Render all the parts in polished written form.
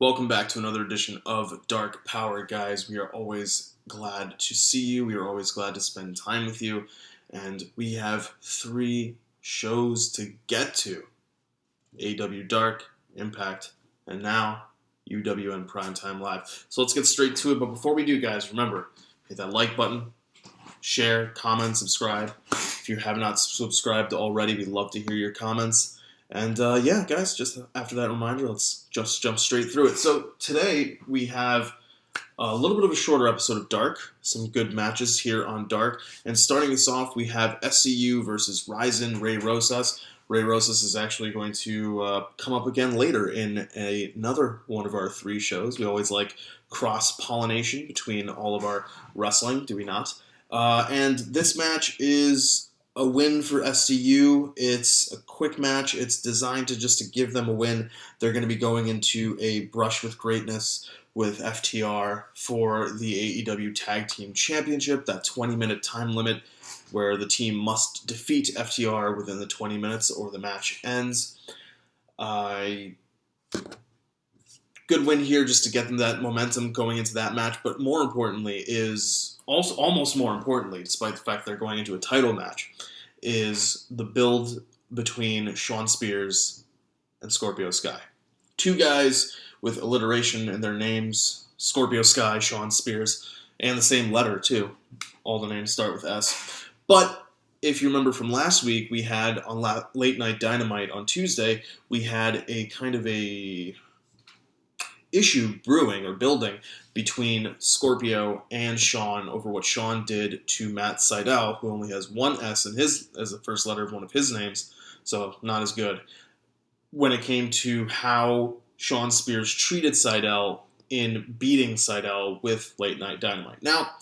Welcome back to another edition of Dark Power, guys. We are always glad to see you. We are always glad to spend time with you. And we have 3 shows to get to. AEW Dark, Impact, and now UWN Primetime Live. So let's get straight to it. But before we do, guys, remember, hit that like button, share, comment, subscribe. If you have not subscribed already, we'd love to hear your comments. And yeah, guys, just after that reminder, let's just jump straight through it. So today we have a little bit of a shorter episode of Dark, some good matches here on Dark. And starting us off, we have SCU versus Ryzen Ray Rosas. Ray Rosas is actually going to come up again later in another one of our 3 shows. We always like cross-pollination between all of our wrestling, do we not? And this match is a win for SCU. It's a quick match. It's designed to give them a win. They're going to be going into a Brush with Greatness with FTR for the AEW Tag Team Championship, that 20-minute time limit where the team must defeat FTR within the 20 minutes or the match ends. Good win here just to get them that momentum going into that match, but more importantly almost more importantly, despite the fact they're going into a title match, is the build between Shawn Spears and Scorpio Sky. 2 guys with alliteration in their names, Scorpio Sky, Shawn Spears, and the same letter too. All the names start with S. But if you remember from last week, we had on Late Night Dynamite on Tuesday, we had a kind of a issue brewing or building between Scorpio and Shawn over what Shawn did to Matt Sydal, who only has 1 S in his as the first letter of one of his names, so not as good. When it came to how Shawn Spears treated Sydal in beating Sydal with Late Night Dynamite. Now,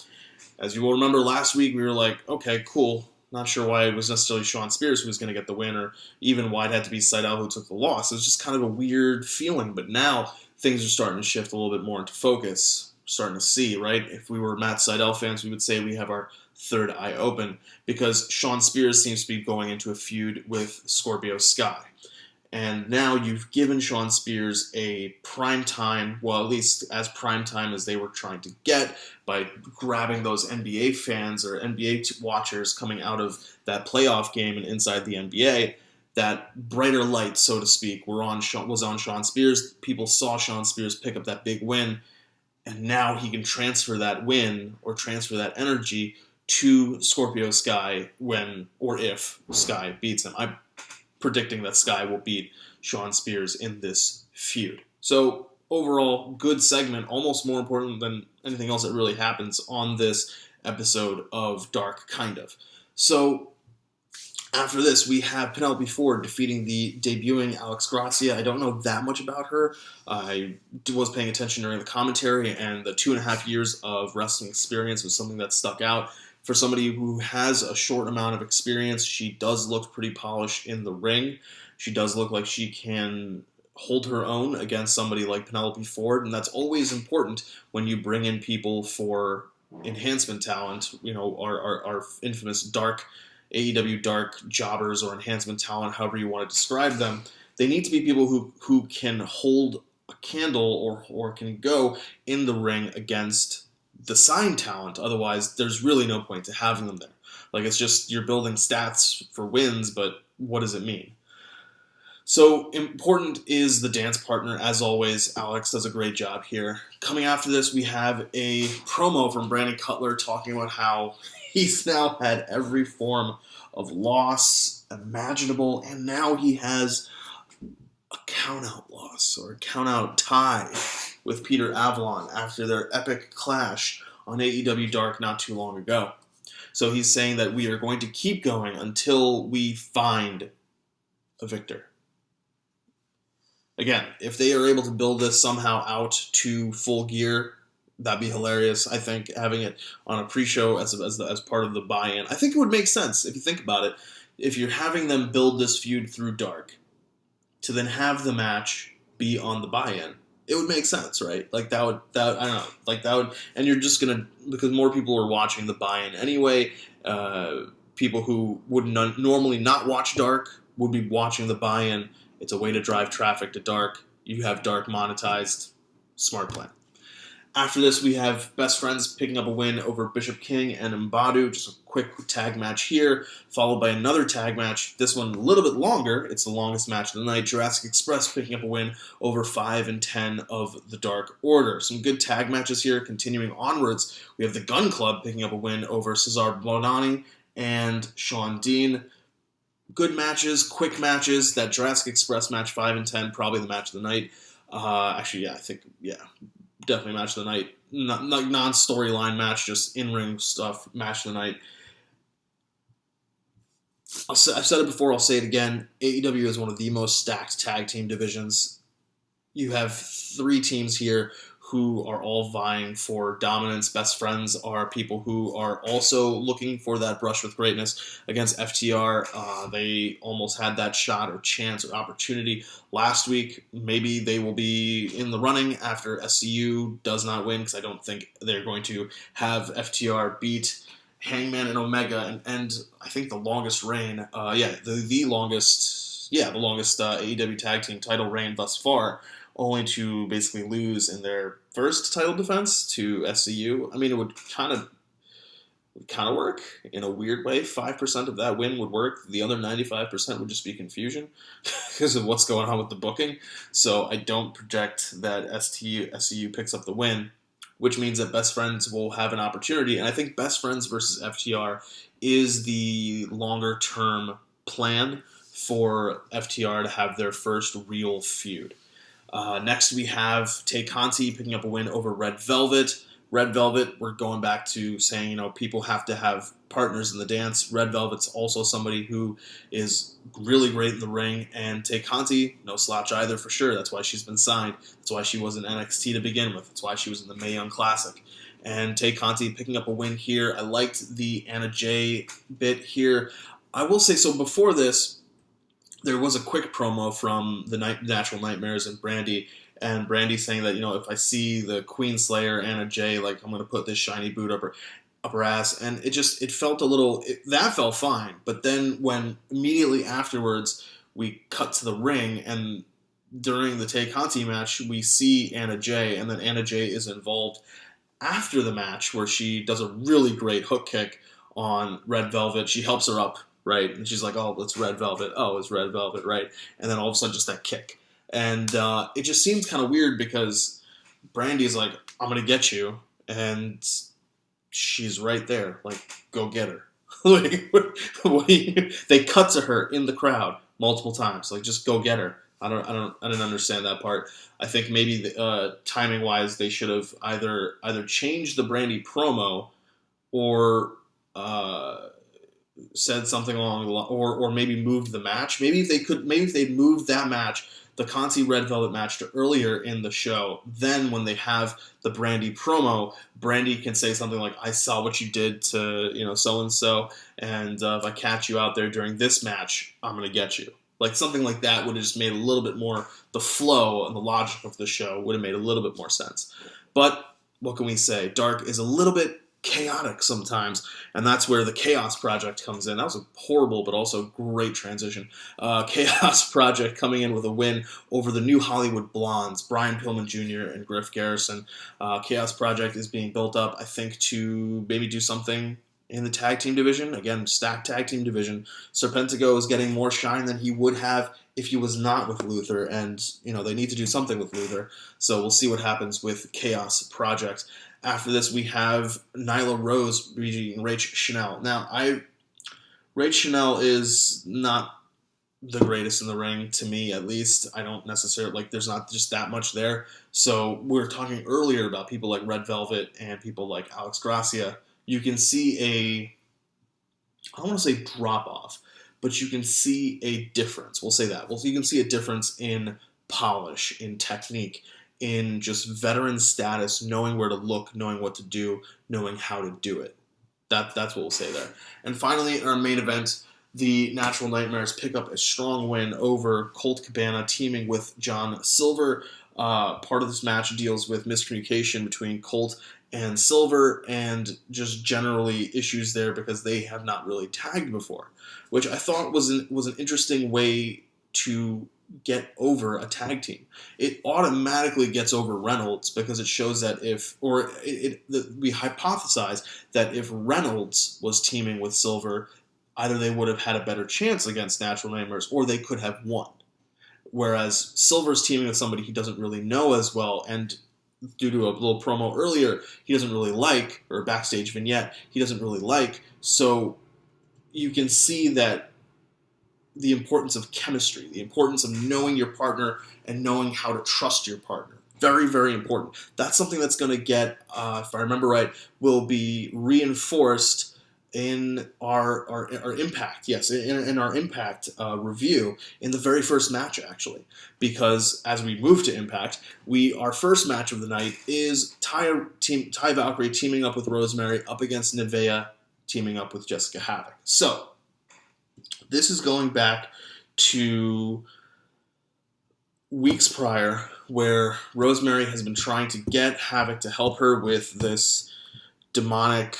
as you will remember last week, we were like, okay, cool. Not sure why it was necessarily Shawn Spears who was going to get the win, or even why it had to be Sydal who took the loss. It was just kind of a weird feeling, but now things are starting to shift a little bit more into focus. We're starting to see, right? If we were Matt Sydal fans, we would say we have our third eye open, because Shawn Spears seems to be going into a feud with Scorpio Sky. And now you've given Shawn Spears a prime time, well, at least as prime time as they were trying to get, by grabbing those NBA fans or NBA watchers coming out of that playoff game and inside the NBA. That brighter light, so to speak, was on Shawn Spears. People saw Shawn Spears pick up that big win, and now he can transfer that win or transfer that energy to Scorpio Sky when or if Sky beats him. I'm predicting that Sky will beat Shawn Spears in this feud. So overall, good segment, almost more important than anything else that really happens on this episode of Dark, kind of. So after this, we have Penelope Ford defeating the debuting Alex Gracia. I don't know that much about her. I was paying attention during the commentary, and the 2.5 years of wrestling experience was something that stuck out. For somebody who has a short amount of experience, she does look pretty polished in the ring. She does look like she can hold her own against somebody like Penelope Ford, and that's always important when you bring in people for enhancement talent, our infamous Dark AEW Dark jobbers or enhancement talent, however you want to describe them. They need to be people who can hold a candle or can go in the ring against the signed talent. Otherwise, there's really no point to having them there. Like, it's just you're building stats for wins, but what does it mean? So important is the dance partner. As always, Alex does a great job here. Coming after this, we have a promo from Brandon Cutler talking about how he's now had every form of loss imaginable, and now he has a count-out loss or a count-out tie with Peter Avalon after their epic clash on AEW Dark not too long ago. So he's saying that we are going to keep going until we find a victor. Again, if they are able to build this somehow out to Full Gear, that'd be hilarious. I think having it on a pre-show as part of the buy-in, I think it would make sense if you think about it. If you're having them build this feud through Dark, to then have the match be on the buy-in, it would make sense, right? Like that would, and you're just gonna, because more people are watching the buy-in anyway. People who would normally not watch Dark would be watching the buy-in. It's a way to drive traffic to Dark. You have Dark monetized. Smart plan. After this, we have Best Friends picking up a win over Bishop King and Mbadu. Just a quick tag match here, followed by another tag match. This one a little bit longer. It's the longest match of the night. Jurassic Express picking up a win over 5 and 10 of the Dark Order. Some good tag matches here. Continuing onwards, we have the Gun Club picking up a win over Cesar Bonani and Sean Dean. Good matches, quick matches. That Jurassic Express match, 5 and 10, probably the match of the night. Definitely match of the night. Not non-storyline match, just in-ring stuff, match of the night. I've said it before, I'll say it again. AEW is one of the most stacked tag team divisions. You have 3 teams here who are all vying for dominance. Best Friends are people who are also looking for that brush with greatness against FTR. They almost had that shot or chance or opportunity last week. Maybe they will be in the running after SCU does not win, because I don't think they're going to have FTR beat Hangman and Omega and end, I think, the longest reign. The longest AEW tag team title reign thus far, only to basically lose in their first title defense to SCU. I mean, it would kind of work in a weird way. 5% of that win would work. The other 95% would just be confusion because of what's going on with the booking. So I don't project that SCU picks up the win, which means that Best Friends will have an opportunity. And I think Best Friends versus FTR is the longer-term plan for FTR to have their first real feud. Next, we have Tay Conti picking up a win over Red Velvet. Red Velvet, we're going back to saying, people have to have partners in the dance. Red Velvet's also somebody who is really great in the ring. And Tay Conti, no slouch either for sure. That's why she's been signed. That's why she was in NXT to begin with. That's why she was in the Mae Young Classic. And Tay Conti picking up a win here. I liked the Anna Jay bit here. I will say, so before this, there was a quick promo from the Natural Nightmares and Brandy saying that, if I see the Queen Slayer, Anna Jay, I'm going to put this shiny boot up her ass. And it felt a little, that felt fine. But then when immediately afterwards we cut to the ring, and during the Tay Conti match, we see Anna Jay, and then Anna Jay is involved after the match where she does a really great hook kick on Red Velvet. She helps her up, right? And she's like, oh, it's Red Velvet. Oh, it's Red Velvet, right? And then all of a sudden, just that kick. And it just seems kind of weird because Brandy's like, I'm going to get you. And she's right there. Go get her. They cut to her in the crowd multiple times. Just go get her. I didn't understand that part. I think maybe timing-wise, they should have either changed the Brandy promo or said something along the line, or maybe moved the match. Maybe if they moved that match, the Conti Red Velvet match, to earlier in the show. Then when they have the Brandy promo, Brandy can say something like, "I saw what you did to so and so, and if I catch you out there during this match, I'm gonna get you." Something like that would have just made a little bit more, the flow and the logic of the show would have made a little bit more sense. But what can we say? Dark is a little bit chaotic sometimes, and that's where the Chaos Project comes in. That was a horrible but also great transition. Chaos Project coming in with a win over the New Hollywood Blondes, Brian Pillman Jr. and Griff Garrison. Chaos Project is being built up, I think, to maybe do something in the tag team division. Again, stacked tag team division. Serpentico is getting more shine than he would have if he was not with Luther, and they need to do something with Luther. So we'll see what happens with Chaos Project. After this, we have Nyla Rose beating Rach Chanel. Now, Rach Chanel is not the greatest in the ring, to me at least. I don't necessarily, there's not just that much there. So we were talking earlier about people like Red Velvet and people like Alex Gracia. You can see I don't want to say drop-off, but you can see a difference. We'll say that. You can see a difference in polish, in technique, in just veteran status, knowing where to look, knowing what to do, knowing how to do it. That's what we'll say there. And finally, in our main event, the Natural Nightmares pick up a strong win over Colt Cabana, teaming with John Silver. Part of this match deals with miscommunication between Colt and Silver, and just generally issues there because they have not really tagged before, which I thought was an interesting way to get over a tag team. It automatically gets over Reynolds because it shows that we hypothesize that if Reynolds was teaming with Silver, either they would have had a better chance against Natural Nightmares or they could have won. Whereas Silver's teaming with somebody he doesn't really know as well, and due to a little promo earlier, he doesn't really like, or a backstage vignette, he doesn't really like, so you can see that the importance of chemistry, the importance of knowing your partner and knowing how to trust your partner. Very, very important. That's something that's going to get, if I remember right, will be reinforced in our Impact, yes, in our Impact review in the very first match, actually. Because as we move to Impact, our first match of the night is Ty Valkyrie teaming up with Rosemary up against Nevaeh teaming up with Jessica Havoc. So, this is going back to weeks prior where Rosemary has been trying to get Havoc to help her with this demonic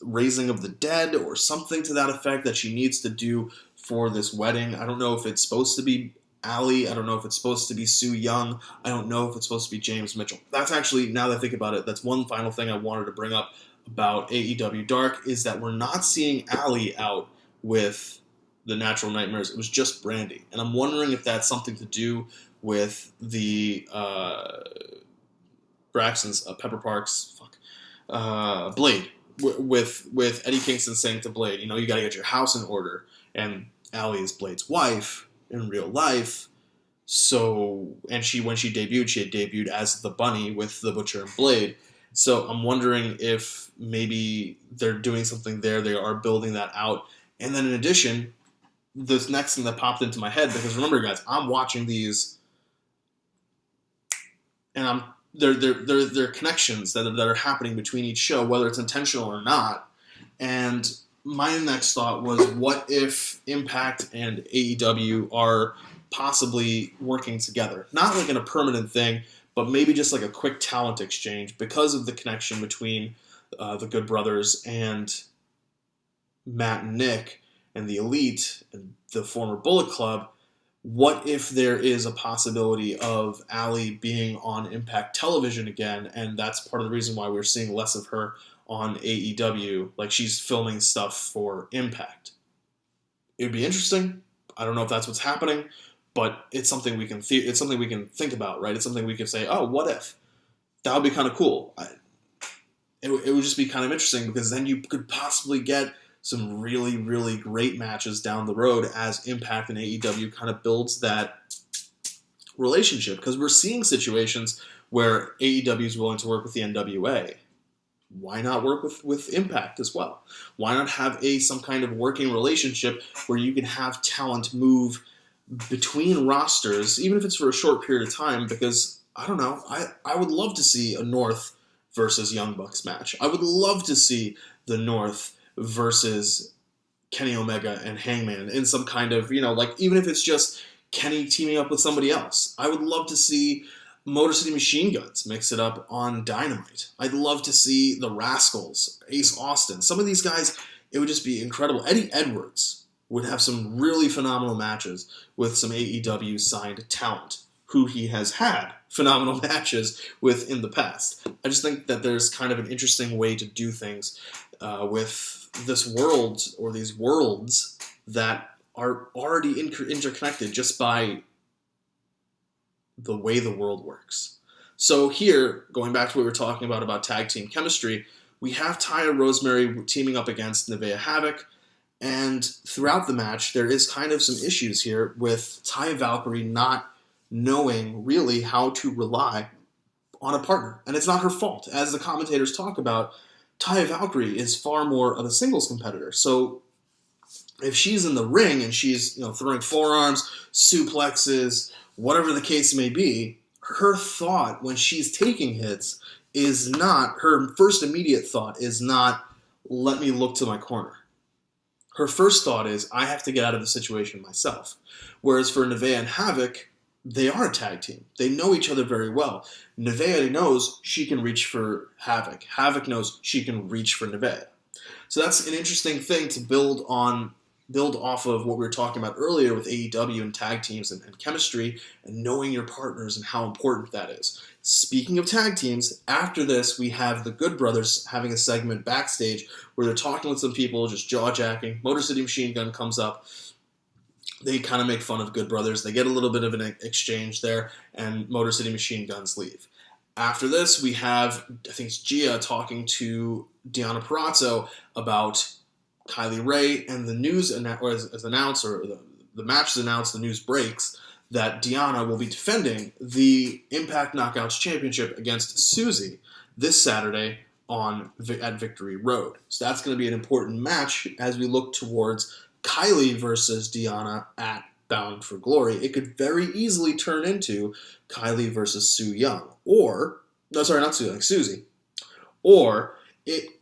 raising of the dead or something to that effect that she needs to do for this wedding. I don't know if it's supposed to be Allie. I don't know if it's supposed to be Sue Young. I don't know if it's supposed to be James Mitchell. That's actually, now that I think about it, that's one final thing I wanted to bring up about AEW Dark is that we're not seeing Allie out with the Natural Nightmares. It was just Brandy. And I'm wondering if that's something to do with the Braxton's, Pepper Parks, Blade. With Eddie Kingston saying to Blade, you got to get your house in order. And Allie is Blade's wife in real life. So, and when she debuted, she had debuted as the Bunny with the Butcher and Blade. So I'm wondering if maybe they're doing something there. They are building that out. And then in addition, this next thing that popped into my head, because remember, guys, I'm watching these, and there are connections that are happening between each show, whether it's intentional or not. And my next thought was, what if Impact and AEW are possibly working together? Not like in a permanent thing, but maybe just like a quick talent exchange because of the connection between the Good Brothers and Matt and Nick and the Elite and the former Bullet Club. What if there is a possibility of Allie being on Impact Television again, and that's part of the reason why we're seeing less of her on AEW, like she's filming stuff for Impact. It would be interesting. I don't know if that's what's happening, but it's something we can it's something we can think about, right? It's something we can say, oh, what if? That would be kind of cool. It would just be kind of interesting because then you could possibly get some really, really great matches down the road as Impact and AEW kind of builds that relationship. Because we're seeing situations where AEW is willing to work with the NWA. Why not work with Impact as well? Why not have some kind of working relationship where you can have talent move between rosters, even if it's for a short period of time? Because, I don't know, I would love to see a North versus Young Bucks match. I would love to see the North versus Kenny Omega and Hangman in some kind of, like even if it's just Kenny teaming up with somebody else. I would love to see Motor City Machine Guns mix it up on Dynamite. I'd love to see the Rascals, Ace Austin. Some of these guys, it would just be incredible. Eddie Edwards would have some really phenomenal matches with some AEW signed talent who he has had phenomenal matches with in the past. I just think that there's kind of an interesting way to do things with this world or these worlds that are already interconnected just by the way the world works. So here, going back to what we were talking about tag team chemistry, we have Ty and Rosemary teaming up against Nevaeh Havoc, and throughout the match, there is kind of some issues here with Ty and Valkyrie not knowing really how to rely on a partner. And it's not her fault. As the commentators talk about, Ty Valkyrie is far more of a singles competitor. So if she's in the ring and she's throwing forearms, suplexes, whatever the case may be, her thought when she's taking hits is not, her first immediate thought is not, let me look to my corner. Her first thought is, I have to get out of the situation myself. Whereas for Nevaeh and Havoc, they are a tag team. They know each other very well. Nevaeh knows she can reach for Havoc. Havoc knows she can reach for Nevaeh. So that's an interesting thing to build on build off of what we were talking about earlier with AEW and tag teams and chemistry and knowing your partners and how important that is. Speaking of tag teams, after this, we have the Good Brothers having a segment backstage where they're talking with some people, just jaw-jacking. Motor City Machine Gun comes up. They kind of make fun of Good Brothers. They get a little bit of an exchange there, and Motor City Machine Guns leave. After this, we have, I think it's Gia talking to Deonna Purrazzo about Kylie Ray, and the news is announced, or the match is announced, the news breaks, that Deonna will be defending the Impact Knockouts Championship against Susie this Saturday at Victory Road. So that's going to be an important match as we look towards Kylie versus Deonna at Bound for Glory. It could very easily turn into Kylie versus Su Yung. Susie. Or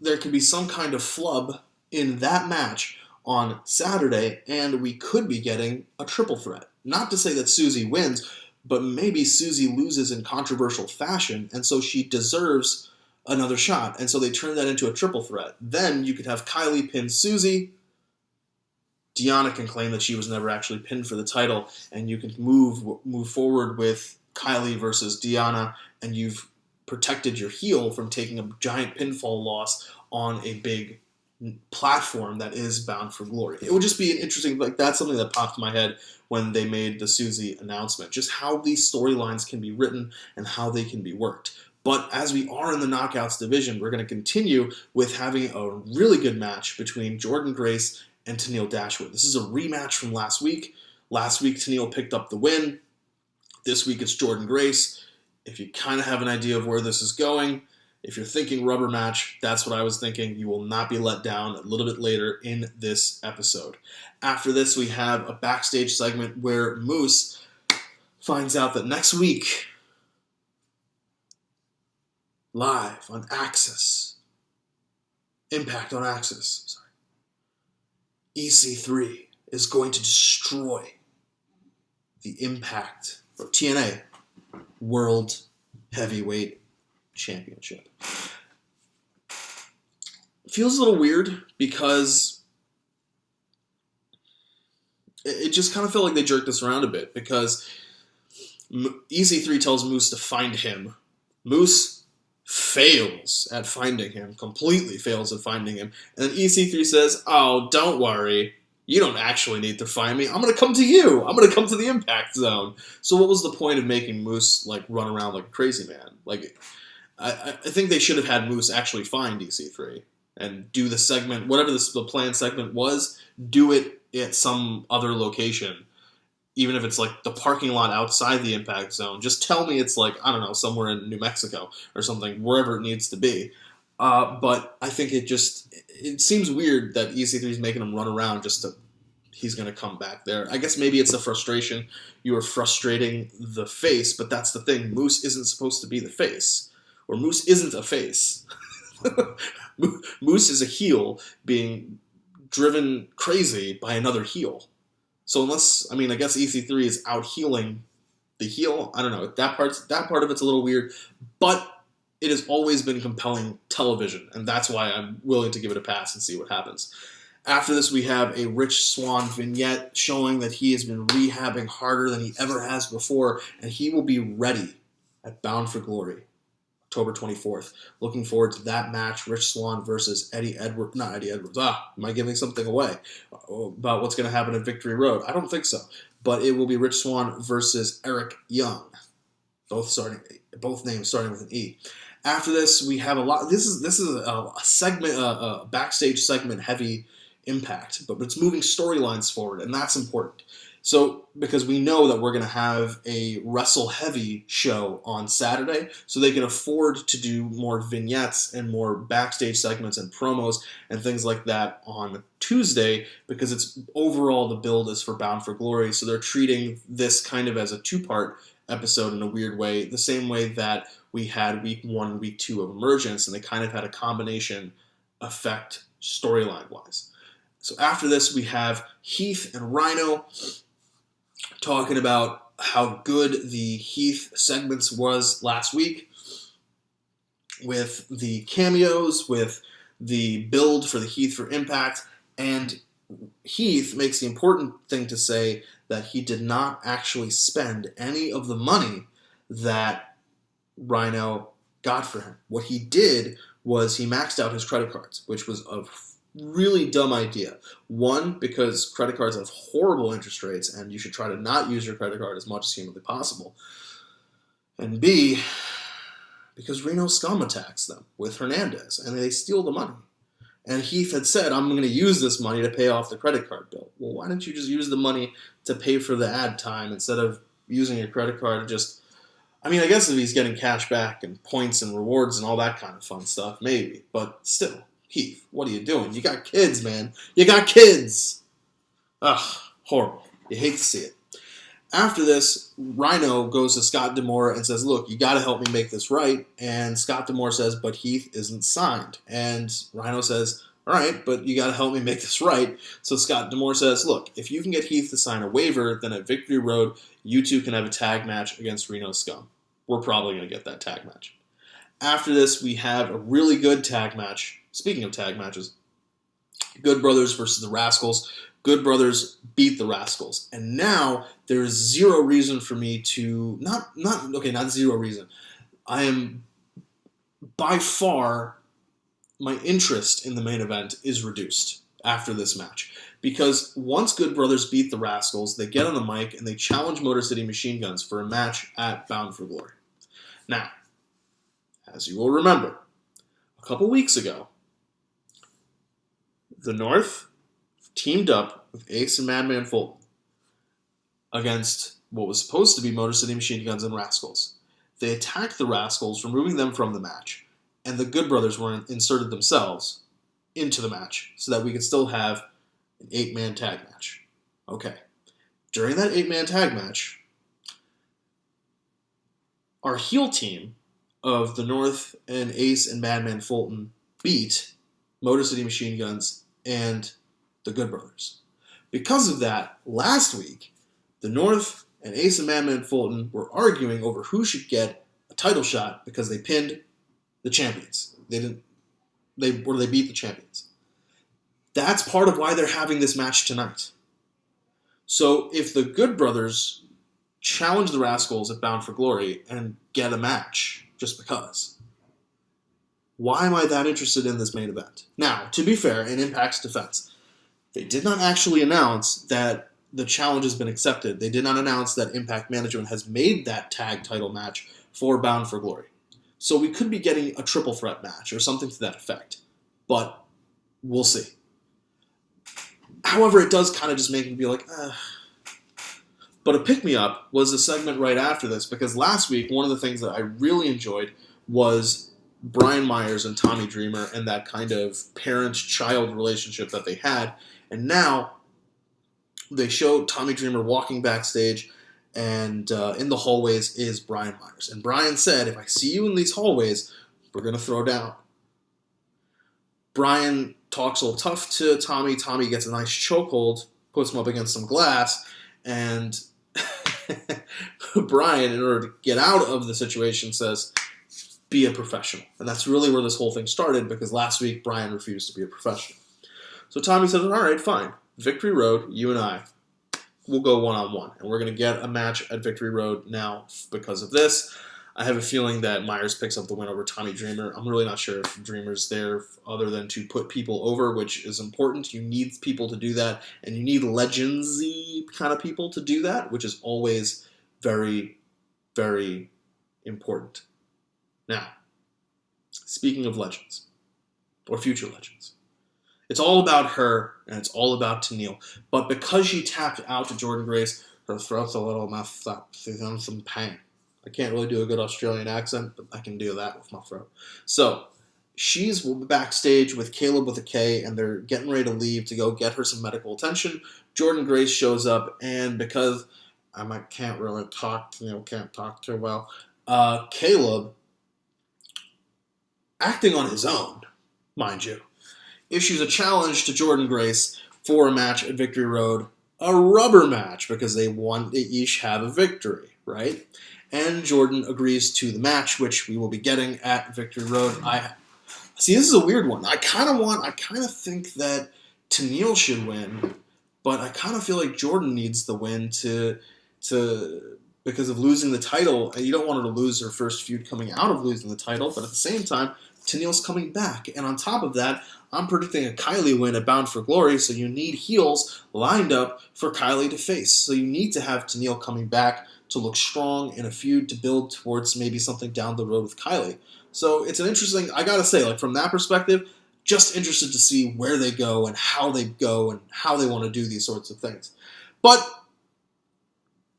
there could be some kind of flub in that match on Saturday, and we could be getting a triple threat. Not to say that Susie wins, but maybe Susie loses in controversial fashion, and so she deserves another shot, and so they turn that into a triple threat. Then you could have Kylie pin Susie. Deonna can claim that she was never actually pinned for the title, and you can move forward with Kylie versus Deonna, and you've protected your heel from taking a giant pinfall loss on a big platform that is Bound for Glory. It would just be an interesting, that's something that popped in my head when they made the Susie announcement, just how these storylines can be written and how they can be worked. But as we are in the Knockouts division, we're going to continue with having a really good match between Jordynne Grace and Tenille Dashwood. This is a rematch from last week. Last week, Tenille picked up the win. This week, it's Jordynne Grace. If you kind of have an idea of where this is going, if you're thinking rubber match, that's what I was thinking. You will not be let down a little bit later in this episode. After this, we have a backstage segment where Moose finds out that next week, live on Axis, Impact on Axis, EC3 is going to destroy the Impact, or TNA, World Heavyweight Championship. Feels a little weird because it just kind of felt like they jerked us around a bit, because EC3 tells Moose to find him. Moose fails at finding him, completely fails at finding him, and then EC3 says, "Oh, don't worry. You don't actually need to find me. I'm going to come to you. I'm going to come to the Impact Zone." So what was the point of making Moose run around like a crazy man? I think they should have had Moose actually find EC3 and do the segment, whatever the planned segment was, do it at some other location. Even if it's the parking lot outside the Impact Zone. Just tell me it's somewhere in New Mexico or something, wherever it needs to be. But I think it seems weird that EC3 is making him run around he's going to come back there. I guess maybe it's a frustration. You are frustrating the face, but that's the thing. Moose isn't supposed to be the face. Or Moose isn't a face. Moose is a heel being driven crazy by another heel. So I guess EC3 is out healing the heel. I don't know. That part of it's a little weird, but it has always been compelling television, and that's why I'm willing to give it a pass and see what happens. After this, we have a Rich Swann vignette showing that he has been rehabbing harder than he ever has before, and he will be ready at Bound for Glory, October 24th. Looking forward to that match, Rich Swann versus Eddie Edwards. Not Eddie Edwards. Am I giving something away about what's going to happen at Victory Road? I don't think so. But it will be Rich Swann versus Eric Young. Both names starting with an E. After this, we have a lot. This is a segment, a backstage segment heavy Impact, but it's moving storylines forward, and that's important. So, because we know that we're going to have a Wrestle Heavy show on Saturday, so they can afford to do more vignettes and more backstage segments and promos and things like that on Tuesday, because it's overall the build is for Bound for Glory, so they're treating this kind of as a two-part episode in a weird way, the same way that we had week 1 and week 2 of Emergence, and they kind of had a combination effect storyline-wise. So after this, we have Heath and Rhino talking about how good the Heath segments was last week with the cameos, with the build for the Heath for Impact, and Heath makes the important thing to say that he did not actually spend any of the money that Rhino got for him. What he did was he maxed out his credit cards, which was a really dumb idea. One, because credit cards have horrible interest rates, and you should try to not use your credit card as much as humanly possible. And B, because Reno scum attacks them with Hernandez, and they steal the money. And Heath had said, I'm going to use this money to pay off the credit card bill. Well, why don't you just use the money to pay for the ad time instead of using your credit card to just... I mean, I guess if he's getting cash back and points and rewards and all that kind of fun stuff, maybe. But still, Heath, what are you doing? You got kids, man. You got kids! Ugh, horrible. You hate to see it. After this, Rhino goes to Scott D'Amore and says, look, you got to help me make this right. And Scott D'Amore says, but Heath isn't signed. And Rhino says, all right, but you got to help me make this right. So Scott D'Amore says, look, if you can get Heath to sign a waiver, then at Victory Road, you two can have a tag match against Reno Scum. We're probably going to get that tag match. After this, we have a really good tag match. Speaking of tag matches, Good Brothers versus the Rascals. Good Brothers beat the Rascals. And now there is zero reason for me to... Not zero reason. I am by far... My interest in the main event is reduced after this match. Because once Good Brothers beat the Rascals, they get on the mic and they challenge Motor City Machine Guns for a match at Bound for Glory. Now, as you will remember, a couple weeks ago, the North teamed up with Ace and Madman Fulton against what was supposed to be Motor City Machine Guns and Rascals. They attacked the Rascals, removing them from the match, and the Good Brothers were inserted themselves into the match so that we could still have an 8-man tag match. Okay. During that 8-man tag match, our heel team of the North and Ace and Madman Fulton beat Motor City Machine Guns and the Good Brothers. Because of that, last week, the North and Ace and Madman Fulton were arguing over who should get a title shot because they pinned the champions. They beat the champions. That's part of why they're having this match tonight. So if the Good Brothers challenge the Rascals at Bound for Glory and get a match just because, why am I that interested in this main event? Now, to be fair, in Impact's defense, they did not actually announce that the challenge has been accepted. They did not announce that Impact Management has made that tag title match for Bound for Glory. So we could be getting a triple threat match or something to that effect. But we'll see. However, it does kind of just make me be like, But a pick-me-up was the segment right after this, because last week, one of the things that I really enjoyed was Brian Myers and Tommy Dreamer and that kind of parent-child relationship that they had. And now they show Tommy Dreamer walking backstage, and in the hallways is Brian Myers. And Brian said, if I see you in these hallways, we're going to throw down. Brian talks a little tough to Tommy. Tommy gets a nice chokehold, puts him up against some glass, and Brian, in order to get out of the situation, says, be a professional. And that's really where this whole thing started, because last week Brian refused to be a professional. So Tommy says, all right, fine. Victory Road, you and I, we'll go one-on-one. And we're going to get a match at Victory Road now because of this. I have a feeling that Myers picks up the win over Tommy Dreamer. I'm really not sure if Dreamer's there other than to put people over, which is important. You need people to do that, and you need legendsy kind of people to do that, which is always very, very important. Now, speaking of legends, or future legends, it's all about her, and it's all about Tenille. But because she tapped out to Jordynne Grace, her throat's a little messed up. She's in some pain. I can't really do a good Australian accent, but I can do that with my throat. So, she's backstage with Caleb with a K, and they're getting ready to leave to go get her some medical attention. Jordynne Grace shows up, and because I can't really talk, can't talk too well, Caleb, acting on his own, mind you, issues a challenge to Jordynne Grace for a match at Victory Road, a rubber match, because they each have a victory, right? And Jordynne agrees to the match, which we will be getting at Victory Road. See, this is a weird one. I kind of think that Tenille should win, but I kind of feel like Jordan needs the win to because of losing the title. And you don't want her to lose her first feud coming out of losing the title, but at the same time, Tenille's coming back. And on top of that, I'm predicting a Kylie win at Bound for Glory, so you need heels lined up for Kylie to face. So you need to have Tenille coming back to look strong in a feud to build towards maybe something down the road with Kylie. So it's an interesting, I gotta say, like from that perspective, just interested to see where they go and how they want to do these sorts of things. But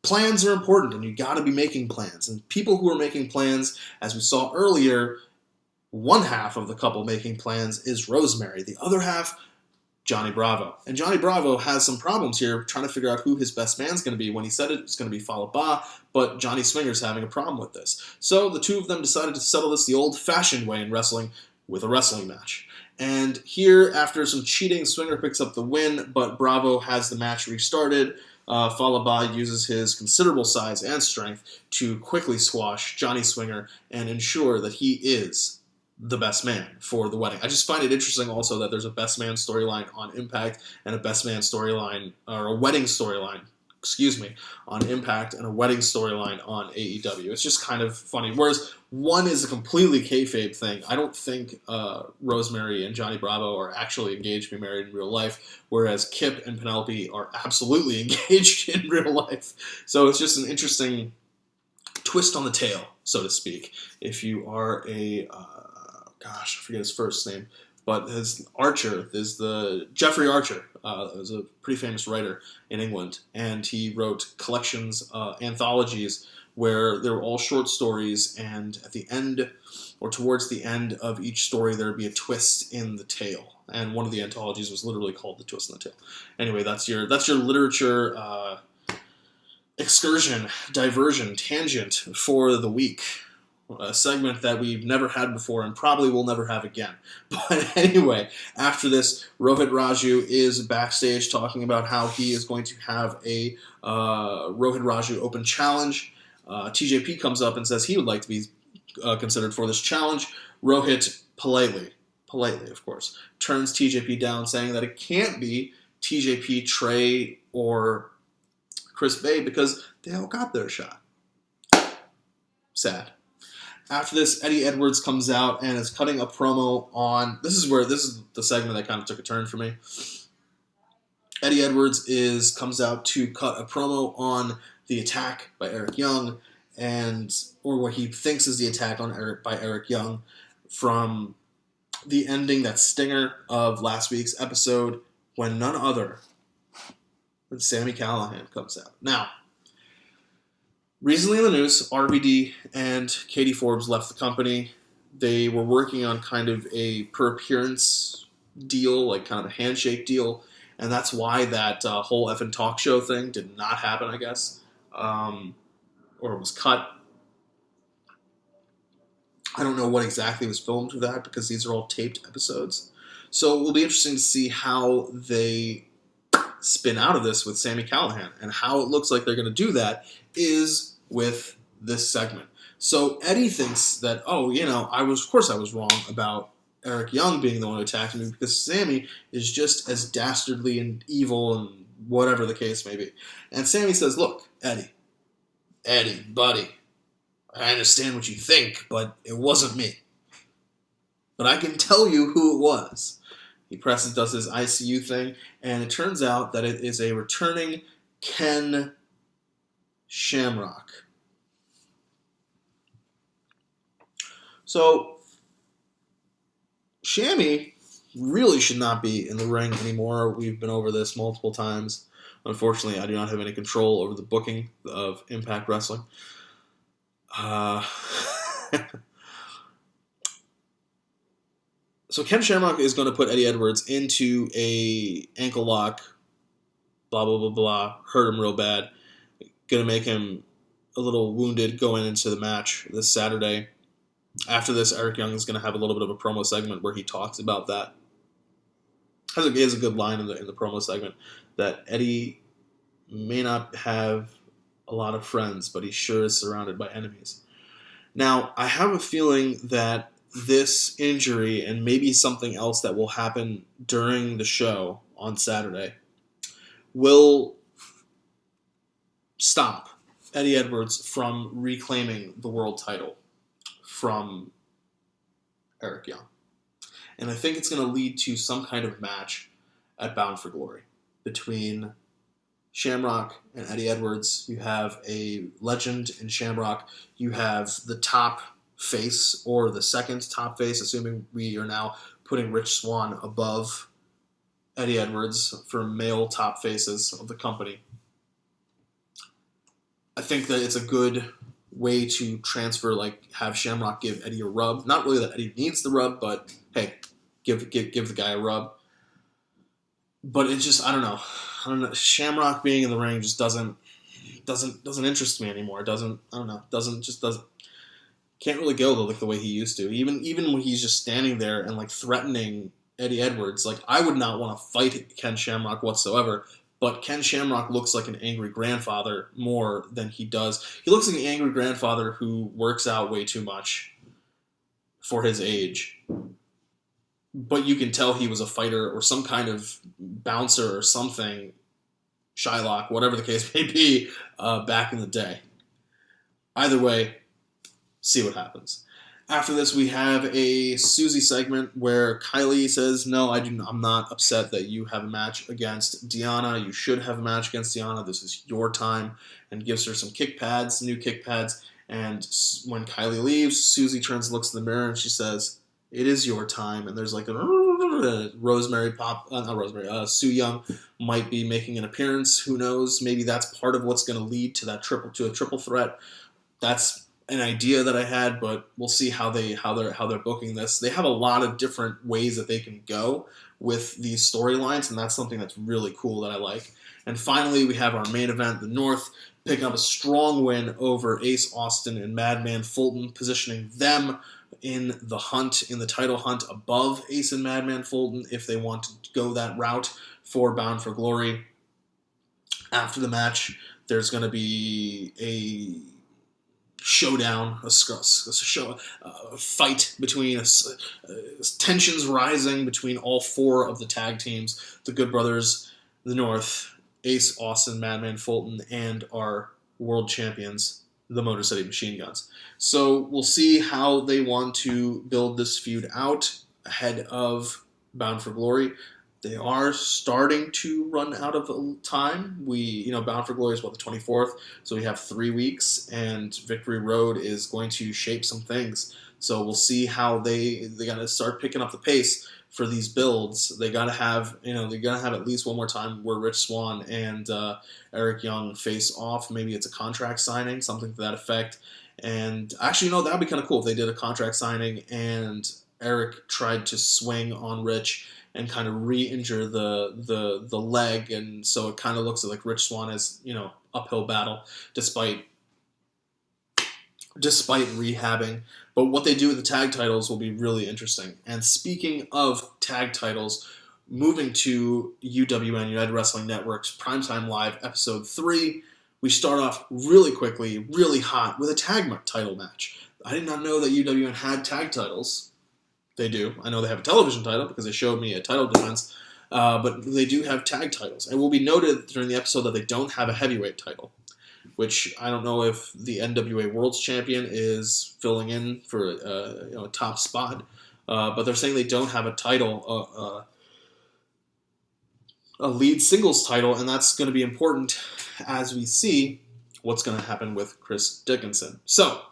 plans are important, and you got to be making plans. And people who are making plans, as we saw earlier, one half of the couple making plans is Rosemary. The other half, Johnny Bravo. And Johnny Bravo has some problems here trying to figure out who his best man's going to be. When he said it's going to be Fallah Bahh, but Johnny Swinger's having a problem with this. So the two of them decided to settle this the old-fashioned way in wrestling with a wrestling match. And here, after some cheating, Swinger picks up the win, but Bravo has the match restarted. Fallah Bahh uses his considerable size and strength to quickly squash Johnny Swinger and ensure that he is the best man for the wedding. I just find it interesting also that there's a best man storyline on Impact and a best man storyline, or a wedding storyline, on Impact and a wedding storyline on AEW. It's just kind of funny. Whereas one is a completely kayfabe thing. I don't think Rosemary and Johnny Bravo are actually engaged to be married in real life, whereas Kip and Penelope are absolutely engaged in real life. So it's just an interesting twist on the tail, so to speak. If you are a, I forget his first name, but his Archer is Jeffrey Archer. Is a pretty famous writer in England, and he wrote collections, anthologies, where they were all short stories, and at the end, or towards the end of each story, there would be a twist in the tale. And one of the anthologies was literally called The Twist in the Tale. Anyway, that's your literature excursion, diversion, tangent for the week. A segment that we've never had before and probably will never have again. But anyway, after this, Rohit Raju is backstage talking about how he is going to have a Rohit Raju Open Challenge. TJP comes up and says he would like to be considered for this challenge. Rohit politely of course, turns TJP down, saying that it can't be TJP, Trey, or Chris Bay because they all got their shot. Sad. After this, Eddie Edwards comes out and is cutting a promo on... This is the segment that kind of took a turn for me. Eddie Edwards comes out to cut a promo on the attack by Eric Young, or what he thinks is the attack by Eric Young from the ending, that stinger of last week's episode, when none other than Sami Callihan comes out. Now, recently in the news, RVD and Katie Forbes left the company. They were working on kind of a per appearance deal, like kind of a handshake deal, and that's why that whole effing talk show thing did not happen, I guess, or was cut. I don't know what exactly was filmed for that because these are all taped episodes. So it will be interesting to see how they spin out of this with Sami Callihan, and how it looks like they're going to do that is with this segment. So Eddie thinks that, I was wrong about Eric Young being the one who attacked me because Sami is just as dastardly and evil and whatever the case may be. And Sami says, look, Eddie, buddy, I understand what you think, but it wasn't me. But I can tell you who it was. He does his ICU thing, and it turns out that it is a returning Ken Shamrock. So, Shammy really should not be in the ring anymore. We've been over this multiple times. Unfortunately, I do not have any control over the booking of Impact Wrestling. So Ken Shamrock is going to put Eddie Edwards into a ankle lock, blah, blah, blah, blah, hurt him real bad. Going to make him a little wounded going into the match this Saturday. After this, Eric Young is going to have a little bit of a promo segment where he talks about that. He has a good line in the promo segment that Eddie may not have a lot of friends, but he sure is surrounded by enemies. Now, I have a feeling that this injury and maybe something else that will happen during the show on Saturday will stop Eddie Edwards from reclaiming the world title from Eric Young. And I think it's going to lead to some kind of match at Bound for Glory between Shamrock and Eddie Edwards. You have a legend in Shamrock. You have the top face, or the second top face, assuming we are now putting Rich Swann above Eddie Edwards for male top faces of the company. I think that it's a good way to transfer, like, have Shamrock give Eddie a rub. Not really that Eddie needs the rub, but hey, give the guy a rub. But it just, I don't know. Shamrock being in the ring just doesn't interest me anymore. Doesn't can't really go like the way he used to. Even when he's just standing there and like threatening Eddie Edwards, like, I would not want to fight Ken Shamrock whatsoever. But Ken Shamrock looks like an angry grandfather more than he does. He looks like an angry grandfather who works out way too much for his age. But you can tell he was a fighter or some kind of bouncer or something, Shylock, whatever the case may be, back in the day. Either way, see what happens. After this, we have a Susie segment where Kylie says, no, I'm not upset that you have a match against Deonna. You should have a match against Deonna. This is your time. And gives her some kick pads, new kick pads. And when Kylie leaves, Susie turns and looks in the mirror and she says, it is your time. And there's like a Rosemary Sue Young might be making an appearance. Who knows? Maybe that's part of what's going to lead to a triple threat. That's an idea that I had, but we'll see how they're booking this. They have a lot of different ways that they can go with these storylines, and that's something that's really cool that I like. And finally, we have our main event, the North, picking up a strong win over Ace Austin and Madman Fulton, positioning them in the title hunt above Ace and Madman Fulton if they want to go that route for Bound for Glory. After the match, there's going to be a showdown, a fight between tensions rising between all four of the tag teams, the Good Brothers, the North, Ace Austin, Madman Fulton, and our world champions, the Motor City Machine Guns. So we'll see how they want to build this feud out ahead of Bound for Glory. They are starting to run out of time. Bound for Glory is the 24th, so we have 3 weeks, and Victory Road is going to shape some things. So we'll see how they got to start picking up the pace for these builds. They got to have at least one more time where Rich Swann and Eric Young face off. Maybe it's a contract signing, something to that effect. And actually, that would be kind of cool if they did a contract signing and Eric tried to swing on Rich and kind of re-injure the leg, and so it kind of looks like Rich Swann is, uphill battle despite rehabbing. But what they do with the tag titles will be really interesting. And speaking of tag titles, moving to UWN, United Wrestling Network's Primetime Live Episode 3, we start off really quickly, really hot, with a tag title match. I did not know that UWN had tag titles. They do. I know they have a television title because they showed me a title defense, but they do have tag titles. It will be noted during the episode that they don't have a heavyweight title, which I don't know if the NWA World's Champion is filling in for a top spot, but they're saying they don't have a title, a lead singles title, and that's going to be important as we see what's going to happen with Chris Dickinson. So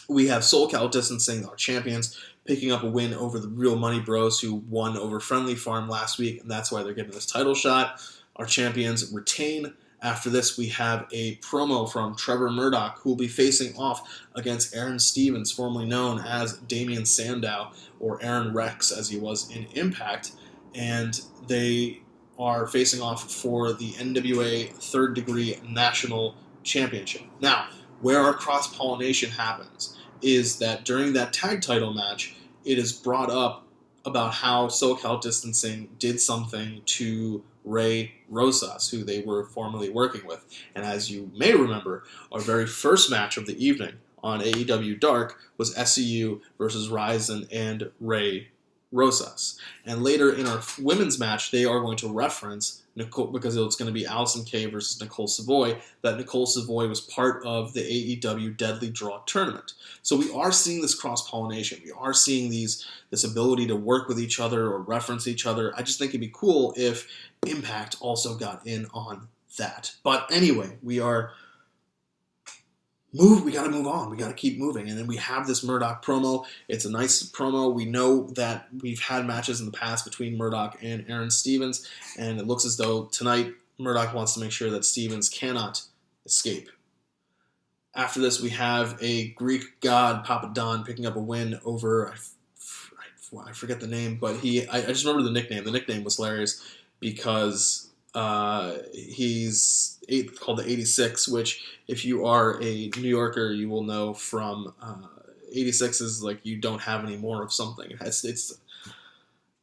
we have SoulCal Distancing, our champions, picking up a win over the Real Money Bros, who won over Friendly Farm last week, and that's why they're getting this title shot. Our champions retain. After this, we have a promo from Trevor Murdoch, who will be facing off against Aaron Stevens, formerly known as Damian Sandow, or Aaron Rex, as he was in Impact, and they are facing off for the NWA Third Degree National Championship. Now, where our cross-pollination happens is that during that tag title match, it is brought up about how SoCal Distancing did something to Ray Rosas, who they were formerly working with. And as you may remember, our very first match of the evening on AEW Dark was SCU versus Ryzen and Ray Rosas. And later in our women's match, they are going to reference Nicole, because it's going to be Allison Kay versus Nicole Savoy, that Nicole Savoy was part of the AEW Deadly Draw tournament. So we are seeing this cross-pollination. We are seeing this ability to work with each other or reference each other. I just think it'd be cool if Impact also got in on that. But anyway, we got to move on. We got to keep moving. And then we have this Murdoch promo. It's a nice promo. We know that we've had matches in the past between Murdoch and Aaron Stevens, and it looks as though tonight Murdoch wants to make sure that Stevens cannot escape. After this, we have a Greek god, Papa Don, picking up a win over, I forget the name, but I just remember the nickname. The nickname was hilarious because he's called the 86, which if you are a New Yorker, you will know from 86 is like you don't have any more of something. It's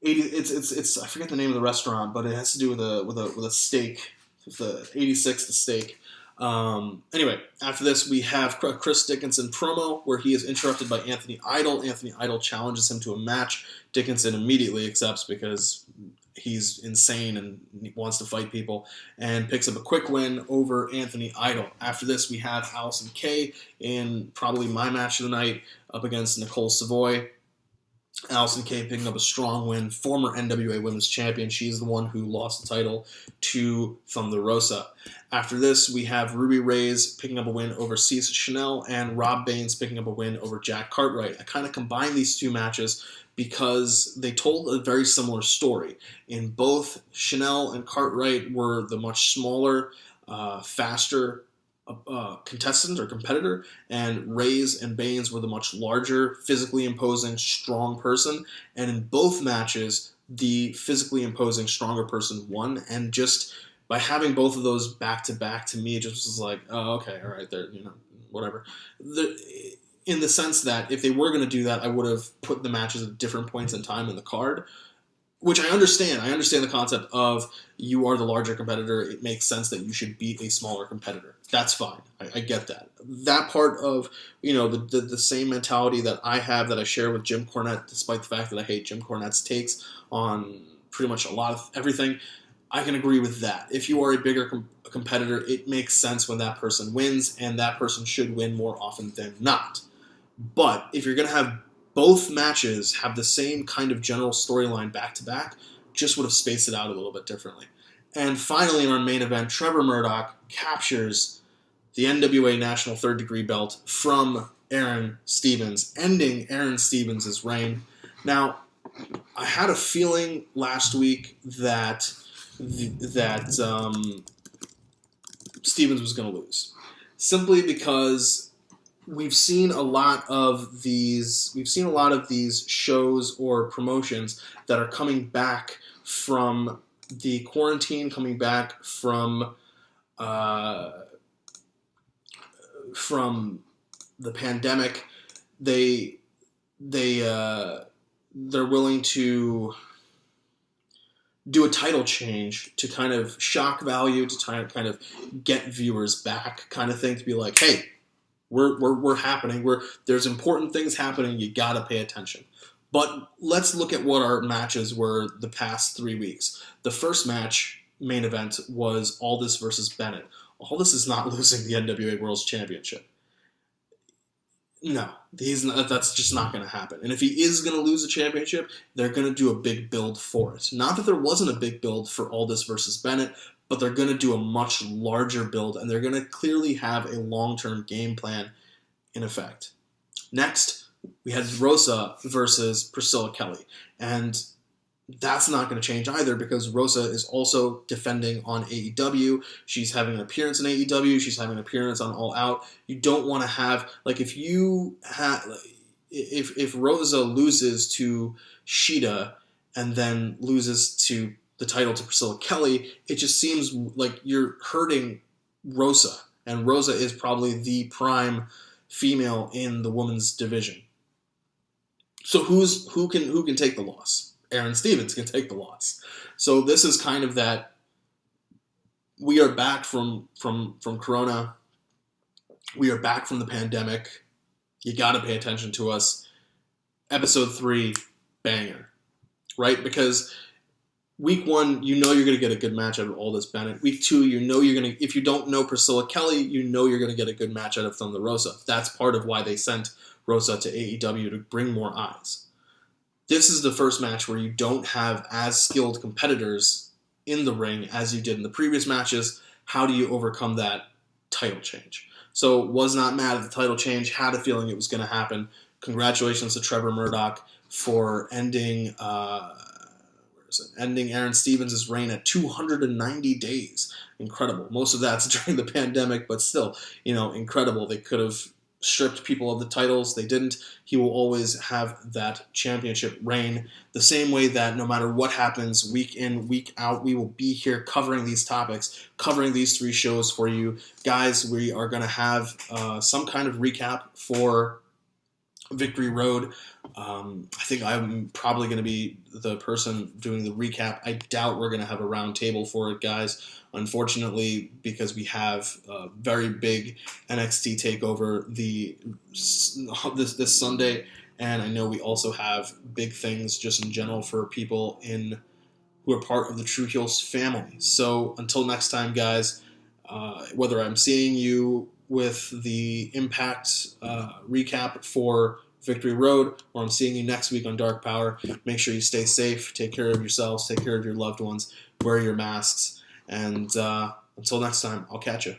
I forget the name of the restaurant, but it has to do with a steak. It's the 86 the steak. Anyway, after this, we have Chris Dickinson promo where he is interrupted by Anthony Idol. Anthony Idol challenges him to a match. Dickinson immediately accepts because he's insane and wants to fight people, and picks up a quick win over Anthony Idol. After this, we have Allison Kay in probably my match of the night up against Nicole Savoy. Allison Kay picking up a strong win, former NWA Women's Champion. She's the one who lost the title to Thunder Rosa. After this, we have Ruby Reyes picking up a win over Cece Chanel, and Rob Baines picking up a win over Jack Cartwright. I kind of combined these two matches because they told a very similar story. In both, Chanel and Cartwright were the much smaller, faster contestant or competitor, and Reyes and Baines were the much larger, physically imposing, strong person. And in both matches, the physically imposing, stronger person won. And just by having both of those back to back, to me, it just was like, oh, okay, all right, there, whatever. In the sense that if they were going to do that, I would have put the matches at different points in time in the card, which I understand. I understand the concept of you are the larger competitor. It makes sense that you should beat a smaller competitor. That's fine. I get that. That part of, the same mentality that I have that I share with Jim Cornette, despite the fact that I hate Jim Cornette's takes on pretty much a lot of everything, I can agree with that. If you are a bigger competitor, it makes sense when that person wins, and that person should win more often than not. But if you're going to have both matches have the same kind of general storyline back-to-back, just would have spaced it out a little bit differently. And finally, in our main event, Trevor Murdoch captures the NWA National Third Degree Belt from Aaron Stevens, ending Aaron Stevens' reign. Now, I had a feeling last week that Stevens was going to lose, simply because we've seen a lot of these shows or promotions that are coming back from the quarantine, coming back from the pandemic. They're willing to do a title change to kind of shock value, to kind of get viewers back, kind of thing, to be like, hey, we're happening. There's important things happening. You gotta pay attention. But let's look at what our matches were the past 3 weeks. The first match, main event, was Aldis versus Bennett. Aldis is not losing the NWA World Championship. No, he's not. That's just not going to happen. And if he is going to lose the championship, they're going to do a big build for it. Not that there wasn't a big build for Aldis versus Bennett, but they're going to do a much larger build, and they're going to clearly have a long-term game plan in effect. Next, we had Rosa versus Priscilla Kelly, and that's not going to change either, because Rosa is also defending on AEW. She's having an appearance in AEW. She's having an appearance on All Out. You don't want to have, like, if Rosa loses to Shida and then loses to the title to Priscilla Kelly, it just seems like you're hurting Rosa, and Rosa is probably the prime female in the women's division. So who can take the loss? Aaron Stevens can take the loss. So this is kind of that. We are back from Corona. We are back from the pandemic. You got to pay attention to us. Episode 3, banger. right? Because week 1, you know you're going to get a good match out of Aldis Bennett. Week 2, you know you're going to, if you don't know Priscilla Kelly, you know you're going to get a good match out of Thunder Rosa. That's part of why they sent Rosa to AEW, to bring more eyes. This is the first match where you don't have as skilled competitors in the ring as you did in the previous matches. How do you overcome that title change? So was not mad at the title change, had a feeling it was going to happen. Congratulations to Trevor Murdoch for ending Aaron Stevens' reign at 290 days. Incredible. Most of that's during the pandemic, but still, incredible. They could have stripped people of the titles. They didn't. He will always have that championship reign. The same way that no matter what happens, week in, week out, we will be here covering these topics, covering these 3 shows for you. Guys, we are going to have some kind of recap for Victory Road. I think I'm probably going to be the person doing the recap. I doubt we're going to have a round table for it, guys. Unfortunately, because we have a very big NXT takeover this Sunday, and I know we also have big things just in general for people who are part of the True Heels family. So until next time, guys, whether I'm seeing you with the Impact recap for Victory Road, or I'm seeing you next week on Dark Power, make sure you stay safe, take care of yourselves, take care of your loved ones, wear your masks, and until next time, I'll catch you.